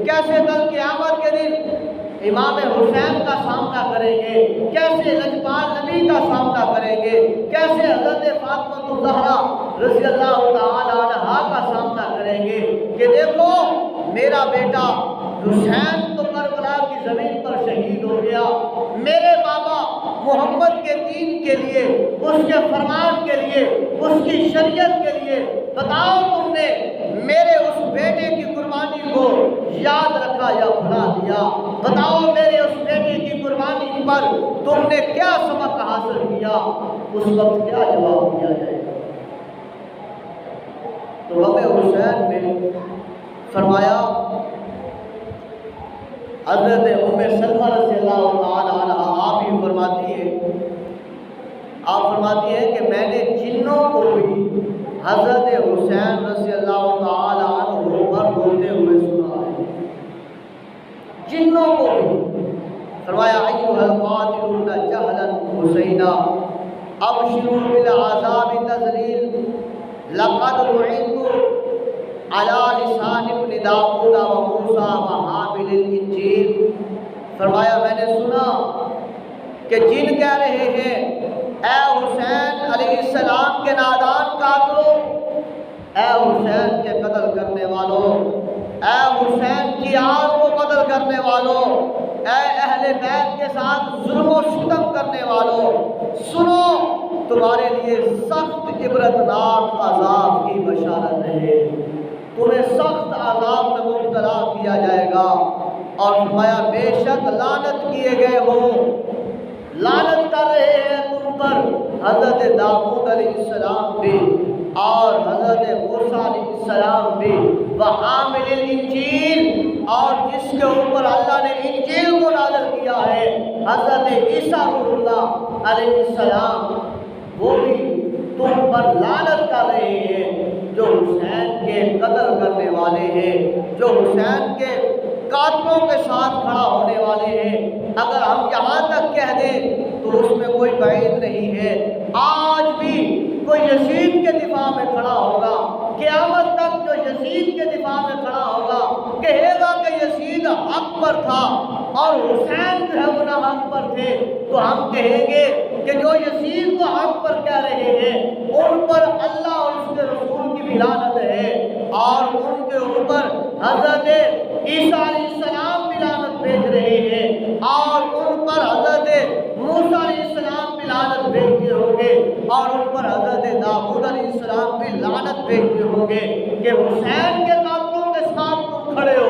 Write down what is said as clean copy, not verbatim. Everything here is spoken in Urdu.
کیسے کل قیامت کے دن امام حسین کا سامنا کریں گے، کیسے لجپال نبی کا سامنا کریں گے، کیسے حضرت فاطمہ الزہرا رضی اللہ تعالی عنہا کا سامنا کریں گے کہ دیکھو میرا بیٹا حسین تو کربلا کی زمین پر شہید ہو گیا، میرے بابا محمد کے دین کے لیے، اس کے فرمان کے لیے، اس کی شریعت کے لیے، بتاؤ تم نے میرے اس بیٹے کی قربانی کو یاد رکھا یا بھلا دیا؟ بتاؤ میرے اس بیٹے کی قربانی پر تم نے کیا سبق حاصل کیا؟ اس وقت کیا جواب دیا جائے گا؟ تو غم حسین نے فرمایا، حضرت ام سلمہ رضی اللہ تعالی عنہا آپ ہی فرماتی ہیں کہ میں نے جنوں کو بھی حضرت حسین رضی اللہ تعالی عنہ پر روتے ہوئے سنا ہے، جنوں کو بھی۔ فرمایا ایھا القاتلون جہلا حسینا ابشروا بالعذاب تذلیل لقد رعیت علی لسان ابن داؤد و موسیٰ و حامل الانجیل۔ فرمایا میں نے سنا کہ جن کہہ رہے ہیں اے حسین علیہ السلام کے نادان قاتلوں، اے حسین کے قتل کرنے والوں، اے حسین کی آل کو قتل کرنے والوں، اے اہل بیت کے ساتھ ظلم و ستم کرنے والوں، سنو تمہارے لیے سخت عبرتناک عذاب کی بشارت ہے، تمہیں سخت عذاب میں مبتلا کیا جائے گا۔ اور فرمایا بے شک لعنت کیے گئے ہوں، لعنت کر رہے ہیں تم پر حضرت داؤد علیہ السلام بھی اور حضرت موسیٰ علیہ السلام بھی، وحامل الانجیل، اور جس کے اوپر اللہ نے انجیل کو نازل کیا ہے حضرت عیسیٰ روح اللہ علیہ السلام، وہ بھی تم پر لعنت کر رہے ہیں، جو حسین کے قتل کرنے والے ہیں، جو حسین کے قاتلوں کے ساتھ کھڑا ہونے والے ہیں۔ اگر ہم یہاں تک کہہ دیں تو اس میں کوئی بعید نہیں ہے، آج بھی کوئی یزید کے دفاع میں کھڑا ہوگا، قیامت تک جو یزید کے دفاع میں کھڑا ہوگا کہے گا کہ یزید حق پر تھا اور حسین جو ہے وہ نہ حق پر تھے، تو ہم کہیں گے کہ جو یزید کو حق پر کہہ رہے ہیں ان پر اللہ اور اس کے رسول کی بھی لعنت ہے، اور ان کے اوپر حضرت عیسیٰ علیہ السلام بھی لعنت بھیج رہے ہیں، اور ان پر حضرت موسیٰ علیہ السلام بھی لعنت بھیجتے ہوں گے، اور ان پر حضرت داؤد علیہ السلام بھی لعنت بھیجتے ہوں گے کہ حسین کے قاتلوں کے ساتھ تم کھڑے ہو۔